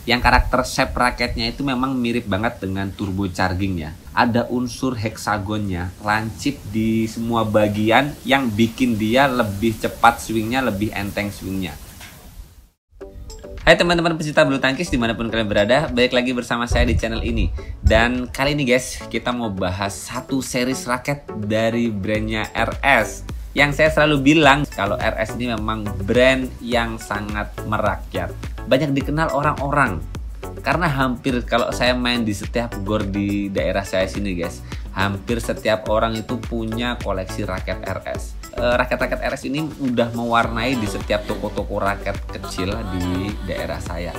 Yang karakter shape raketnya itu memang mirip banget dengan turbocharging ya. Ada unsur heksagonnya, lancip di semua bagian yang bikin dia lebih cepat swingnya, lebih enteng swingnya. Hai teman-teman pecinta bulu tangkis dimanapun kalian berada, balik lagi bersama saya di channel ini. Dan kali ini guys, kita mau bahas satu series raket dari brandnya RS. Yang saya selalu bilang kalau RS ini memang brand yang sangat merakyat. Banyak dikenal orang-orang. Karena hampir kalau saya main di setiap gor di daerah saya sini guys, hampir setiap orang itu punya koleksi raket RS. Raket-raket RS ini udah mewarnai di setiap toko-toko raket kecil di daerah saya.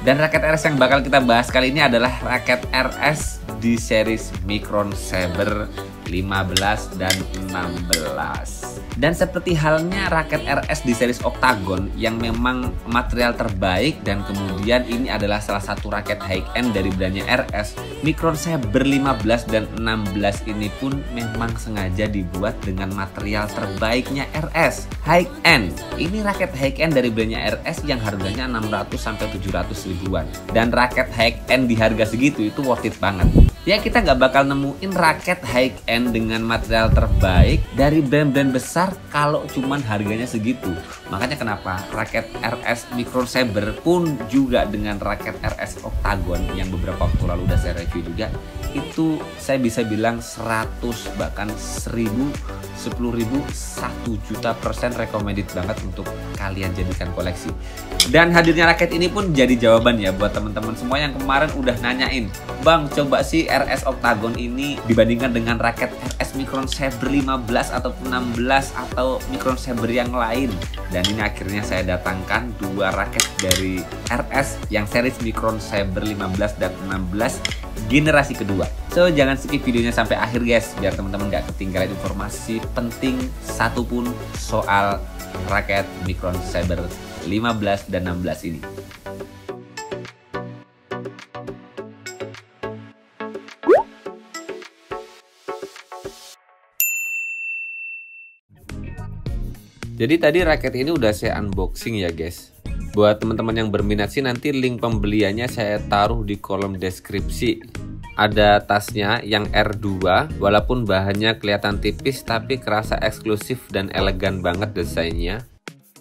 Dan raket RS yang bakal kita bahas kali ini adalah raket RS di series Micron Saber 15 dan 16. Dan seperti halnya raket RS di series Octagon yang memang material terbaik dan kemudian ini adalah salah satu raket high end dari brandnya RS, Micron Saber 15 dan 16 ini pun memang sengaja dibuat dengan material terbaiknya RS, high end. Ini raket high end dari brandnya RS yang harganya 600 sampai 700 ribuan. Dan raket high end di harga segitu itu worth it banget. Ya kita nggak bakal nemuin raket high end dengan material terbaik dari brand-brand besar kalau cuman harganya segitu. Makanya kenapa raket RS Micron Saber pun juga dengan raket RS Octagon yang beberapa waktu lalu udah saya review juga, itu saya bisa bilang 100 bahkan 1000, 10.000, 1.000.000% recommended banget untuk kalian jadikan koleksi. Dan hadirnya raket ini pun jadi jawaban ya buat teman-teman semua yang kemarin udah nanyain, "Bang, coba sih RS Octagon ini dibandingkan dengan raket RS Micron Saber 15 ataupun 16 atau Micron Saber yang lain." Dan ini akhirnya saya datangkan dua raket dari RS yang series Micron Saber 15 dan 16 generasi kedua. So jangan skip videonya sampai akhir guys, biar teman-teman gak ketinggalan informasi penting satupun soal raket Micron Saber 15 dan 16 ini. Jadi tadi raket ini udah saya unboxing ya guys. Buat teman-teman yang berminat sih nanti link pembeliannya saya taruh di kolom deskripsi. Ada tasnya yang R2, walaupun bahannya kelihatan tipis tapi kerasa eksklusif dan elegan banget desainnya.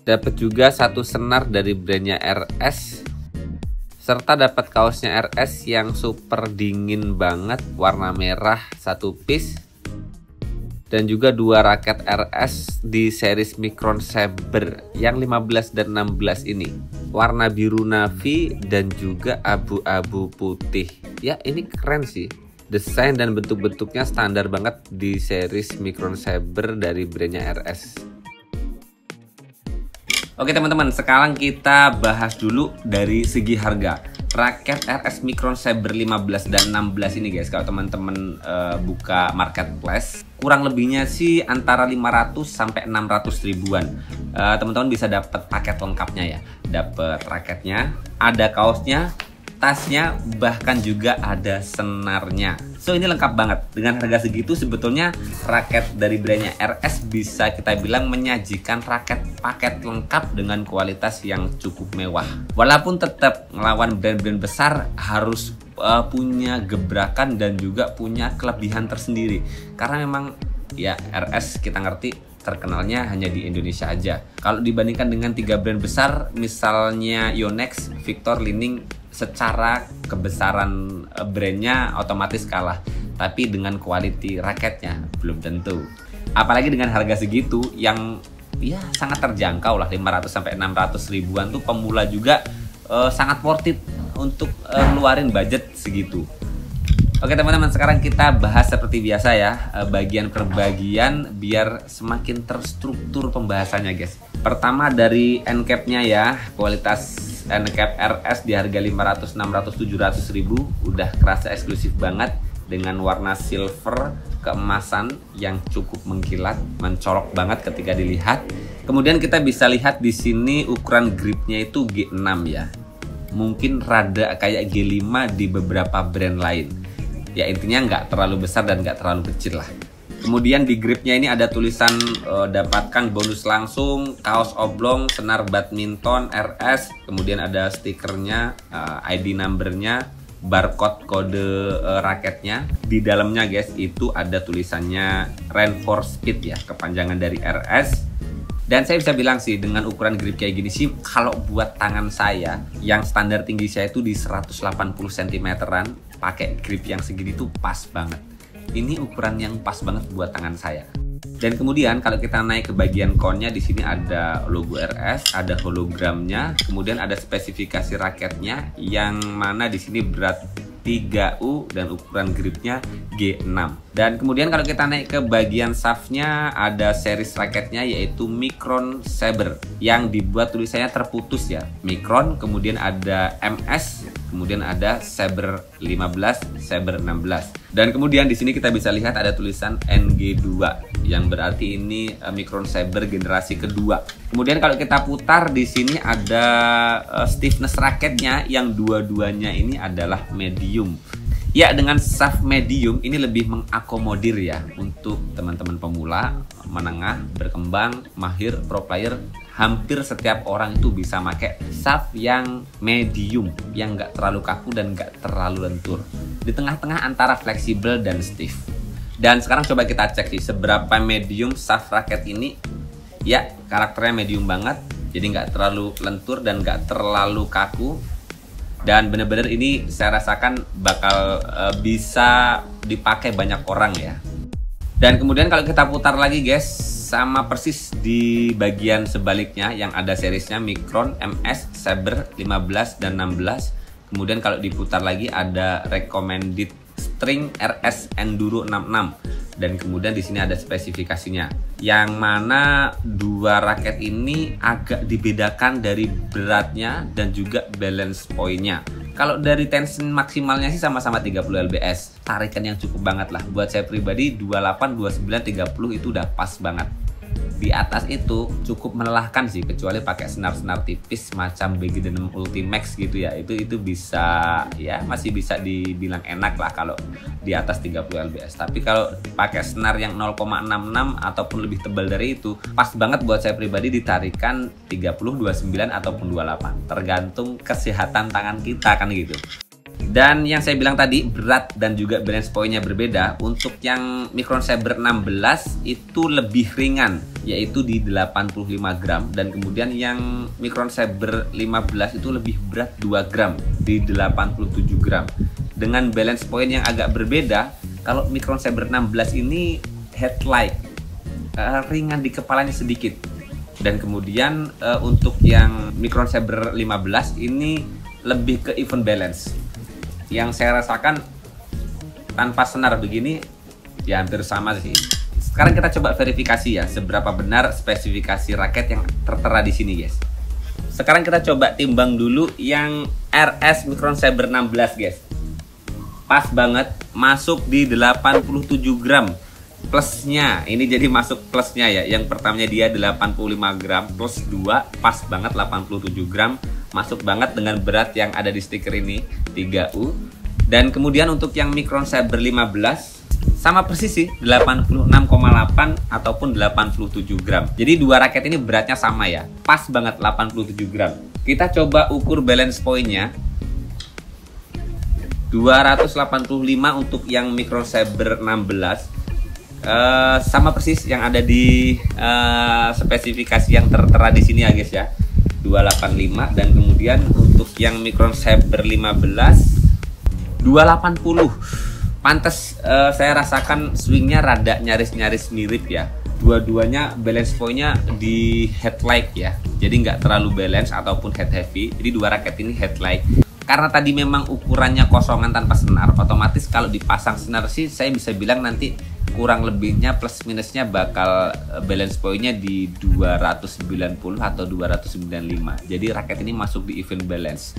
Dapat juga satu senar dari brandnya RS. Serta dapat kaosnya RS yang super dingin banget, warna merah satu piece. Dan juga dua raket RS di series Micron Saber yang 15 dan 16 ini. Warna biru navy dan juga abu-abu putih. Ya ini keren sih. Desain dan bentuk-bentuknya standar banget di series Micron Saber dari brandnya RS. Oke teman-teman, sekarang kita bahas dulu dari segi harga. Raket RS Micron Saber 15 dan 16 ini guys, kalau teman-teman buka marketplace, kurang lebihnya sih antara 500 sampai 600 ribuan. Teman-teman bisa dapat paket lengkapnya ya. Dapat raketnya, ada kaosnya, tasnya, bahkan juga ada senarnya. So ini lengkap banget. Dengan harga segitu sebetulnya raket dari brandnya RS bisa kita bilang menyajikan raket paket lengkap dengan kualitas yang cukup mewah. Walaupun tetap ngelawan brand-brand besar harus punya gebrakan dan juga punya kelebihan tersendiri. Karena memang ya RS kita ngerti terkenalnya hanya di Indonesia aja. Kalau dibandingkan dengan 3 brand besar misalnya Yonex, Victor, Li-Ning, secara kebesaran brandnya otomatis kalah, tapi dengan quality raketnya belum tentu. Apalagi dengan harga segitu yang ya sangat terjangkau lah, 500 sampai 600 ribuan tuh pemula juga sangat worth it untuk ngeluarin budget segitu. Oke teman-teman, sekarang kita bahas seperti biasa ya, bagian per bagian biar semakin terstruktur pembahasannya guys. Pertama dari end cap-nya ya, kualitas end cap RS di harga 500, 600, 700 ribu udah kerasa eksklusif banget dengan warna silver keemasan yang cukup mengkilat, mencolok banget ketika dilihat. Kemudian kita bisa lihat di sini ukuran gripnya itu G6 ya. Mungkin rada kayak G5 di beberapa brand lain. Ya intinya nggak terlalu besar dan nggak terlalu kecil lah. Kemudian di gripnya ini ada tulisan dapatkan bonus langsung, kaos oblong, senar badminton RS, kemudian ada stikernya, ID numbernya, barcode kode raketnya. Di dalamnya guys itu ada tulisannya Reinforce Speed ya, kepanjangan dari RS. Dan saya bisa bilang sih dengan ukuran grip kayak gini sih, kalau buat tangan saya yang standar tinggi saya itu di 180 cm-an, pakai grip yang segini tuh pas banget. Ini ukuran yang pas banget buat tangan saya. Dan kemudian kalau kita naik ke bagian konnya, di sini ada logo RS, ada hologramnya, kemudian ada spesifikasi raketnya yang mana di sini berat 3U dan ukuran gripnya G6. Dan kemudian kalau kita naik ke bagian shaftnya, ada series raketnya yaitu Micron Saber yang dibuat tulisannya terputus ya, Micron, kemudian ada MS, kemudian ada Saber 15, Saber 16. Dan kemudian di sini kita bisa lihat ada tulisan NG2 yang berarti ini Micron Saber generasi kedua. Kemudian kalau kita putar di sini ada stiffness raketnya yang dua-duanya ini adalah medium. Ya, dengan shaft medium ini lebih mengakomodir ya untuk teman-teman pemula, menengah, berkembang, mahir, pro player. Hampir setiap orang itu bisa pakai shaft yang medium, yang nggak terlalu kaku dan nggak terlalu lentur. Di tengah-tengah antara fleksibel dan stiff. Dan sekarang coba kita cek sih seberapa medium shaft raket ini. Ya, karakternya medium banget, jadi nggak terlalu lentur dan nggak terlalu kaku. Dan bener-bener ini saya rasakan bakal bisa dipakai banyak orang ya. Dan kemudian kalau kita putar lagi guys, sama persis di bagian sebaliknya yang ada seriesnya Micron, MS, Saber 15 dan 16. Kemudian kalau diputar lagi ada recommended string RS Enduro 66. Dan kemudian di sini ada spesifikasinya, yang mana dua raket ini agak dibedakan dari beratnya dan juga balance point-nya. Kalau dari tension maksimalnya sih sama-sama 30 lbs, tarikan yang cukup banget lah. Buat saya pribadi 28, 29, 30 itu udah pas banget. Di atas itu cukup melelahkan sih, kecuali pakai senar-senar tipis macam Begiden Ultimax gitu ya. Itu bisa ya, masih bisa dibilang enak lah kalau di atas 30 lbs. Tapi kalau pakai senar yang 0,66 ataupun lebih tebal dari itu, pas banget buat saya pribadi ditarikan 30, 29 ataupun 28. Tergantung kesehatan tangan kita kan gitu. Dan yang saya bilang tadi, berat dan juga balance point-nya berbeda. Untuk yang Micron Saber 16 itu lebih ringan, yaitu di 85 gram. Dan kemudian yang Micron Saber 15 itu lebih berat 2 gram, di 87 gram. Dengan balance point yang agak berbeda, kalau Micron Saber 16 ini headlight, ringan di kepalanya sedikit. Dan kemudian untuk yang Micron Saber 15 ini lebih ke even balance. Yang saya rasakan tanpa senar begini ya hampir sama sih. Sekarang kita coba verifikasi ya seberapa benar spesifikasi raket yang tertera di sini guys. Sekarang kita coba timbang dulu yang RS Micron Saber 16 guys. Pas banget, masuk di 87 gram plusnya. Ini jadi masuk plusnya ya. Yang pertamanya dia 85 gram plus 2, pas banget 87 gram. Masuk banget dengan berat yang ada di stiker ini 3U. Dan kemudian untuk yang Micron Saber 15 sama persis sih 86,8 ataupun 87 gram. Jadi dua raket ini beratnya sama ya, pas banget 87 gram. Kita coba ukur balance point-nya. 285 untuk yang Micron Saber 16. Sama persis yang ada di spesifikasi yang tertera di sini ya guys ya, 285. Dan kemudian untuk yang Micron Saber 15 280. Pantes saya rasakan swingnya rada nyaris-nyaris mirip ya. Dua-duanya balance point-nya di headlight ya, jadi nggak terlalu balance ataupun head heavy. Jadi dua raket ini headlight. Karena tadi memang ukurannya kosongan tanpa senar, otomatis kalau dipasang senar sih saya bisa bilang nanti kurang lebihnya plus minusnya bakal balance point-nya di 290 atau 295. Jadi raket ini masuk di even balance.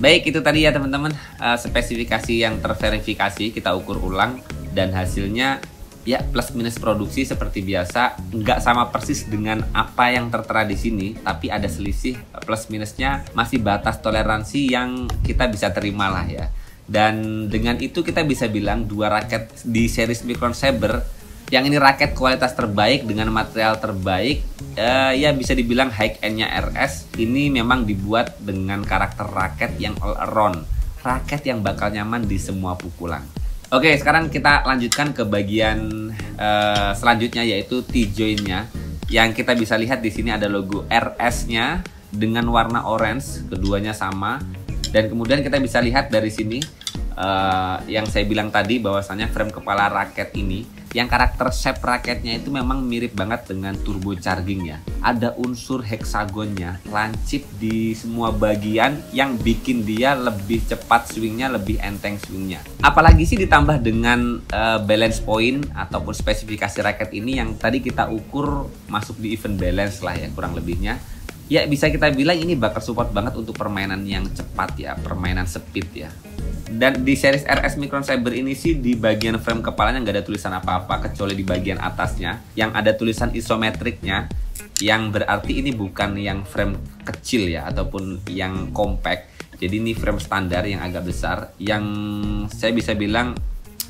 Baik, itu tadi ya teman-teman spesifikasi yang terverifikasi, kita ukur ulang dan hasilnya ya plus minus produksi seperti biasa, nggak sama persis dengan apa yang tertera di sini, tapi ada selisih plus minusnya, masih batas toleransi yang kita bisa terima lah ya. Dan dengan itu kita bisa bilang dua raket di series Micron Saber Yang ini raket kualitas terbaik dengan material terbaik, ya bisa dibilang high end-nya RS. Ini memang dibuat dengan karakter raket yang all around, raket yang bakal nyaman di semua pukulan. Oke, sekarang kita lanjutkan ke bagian selanjutnya, yaitu T-joint-nya. Yang kita bisa lihat di sini ada logo RS-nya dengan warna orange, keduanya sama. Dan kemudian kita bisa lihat dari sini yang saya bilang tadi bahwasanya frame kepala raket ini, yang karakter shape raketnya itu memang mirip banget dengan turbocharging ya. Ada unsur heksagonnya, lancip di semua bagian yang bikin dia lebih cepat swingnya, lebih enteng swingnya. Apalagi sih ditambah dengan balance point ataupun spesifikasi raket ini yang tadi kita ukur masuk di event balance lah ya kurang lebihnya. Ya bisa kita bilang ini bakal support banget untuk permainan yang cepat ya, permainan speed ya. Dan di series RS Micron Saber ini sih di bagian frame kepalanya nggak ada tulisan apa-apa kecuali di bagian atasnya yang ada tulisan isometriknya, yang berarti ini bukan yang frame kecil ya ataupun yang compact. Jadi ini frame standar yang agak besar yang saya bisa bilang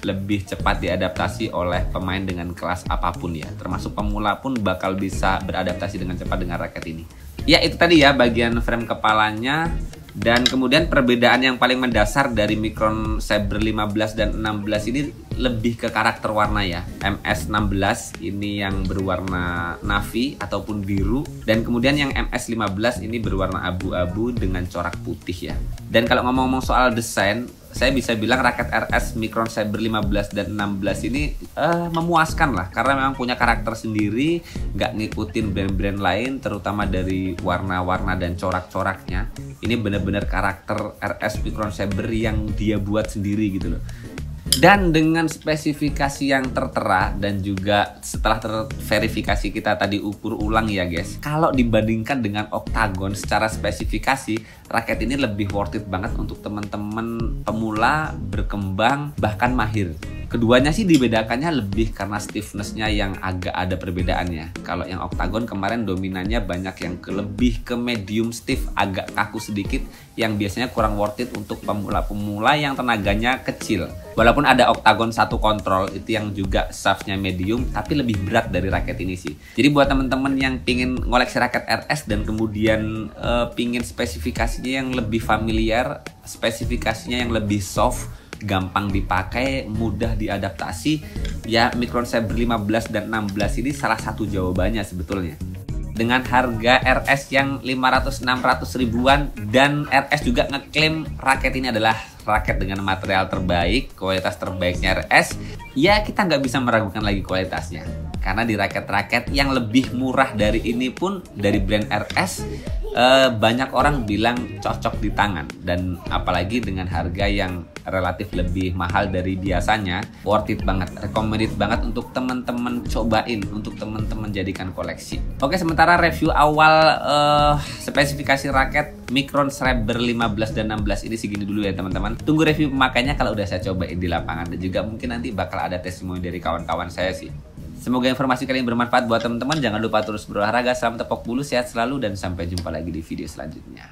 lebih cepat diadaptasi oleh pemain dengan kelas apapun ya, termasuk pemula pun bakal bisa beradaptasi dengan cepat dengan raket ini. Ya itu tadi ya bagian frame kepalanya. Dan kemudian perbedaan yang paling mendasar dari Micron Saber 15 dan 16 ini lebih ke karakter warna ya. MS16 ini yang berwarna navy ataupun biru, dan kemudian yang MS15 ini berwarna abu-abu dengan corak putih ya. Dan kalau ngomong-ngomong soal desain, saya bisa bilang raket RS Micron Saber 15 dan 16 ini memuaskan lah, karena memang punya karakter sendiri, nggak ngikutin brand-brand lain, terutama dari warna-warna dan corak-coraknya. Ini benar-benar karakter RS Micron Saber yang dia buat sendiri gitu loh. Dan dengan spesifikasi yang tertera dan juga setelah terverifikasi kita tadi ukur ulang ya guys, kalau dibandingkan dengan Octagon secara spesifikasi, raket ini lebih worth it banget untuk teman-teman pemula, berkembang, bahkan mahir. Keduanya sih dibedakannya lebih karena stiffness-nya yang agak ada perbedaannya. Kalau yang Octagon kemarin dominannya banyak yang lebih ke medium stiff, agak kaku sedikit, yang biasanya kurang worth it untuk pemula-pemula yang tenaganya kecil. Walaupun ada Octagon 1 kontrol itu yang juga shaftnya medium, tapi lebih berat dari raket ini sih. Jadi buat teman-teman yang pingin ngoleksi raket RS dan kemudian pingin spesifikasinya yang lebih familiar, spesifikasinya yang lebih soft, gampang dipakai, mudah diadaptasi, ya Micron Saber 15 dan 16 ini salah satu jawabannya sebetulnya. Dengan harga RS yang 500-600 ribuan, dan RS juga ngeklaim raket ini adalah raket dengan material terbaik, kualitas terbaiknya RS, ya kita nggak bisa meragukan lagi kualitasnya. Karena di raket-raket yang lebih murah dari ini pun, dari brand RS, banyak orang bilang cocok di tangan. Dan apalagi dengan harga yang relatif lebih mahal dari biasanya, worth it banget, recommended banget untuk teman-teman cobain, untuk teman-teman jadikan koleksi. Oke, sementara review awal spesifikasi raket Micron Saber 15 dan 16 ini segini dulu ya teman-teman. Tunggu review pemakainya kalau udah saya cobain di lapangan, dan juga mungkin nanti bakal ada testimoni dari kawan-kawan saya sih. Semoga informasi kalian bermanfaat buat teman-teman. Jangan lupa terus berolahraga, salam tepok bulu, sehat selalu, dan sampai jumpa lagi di video selanjutnya.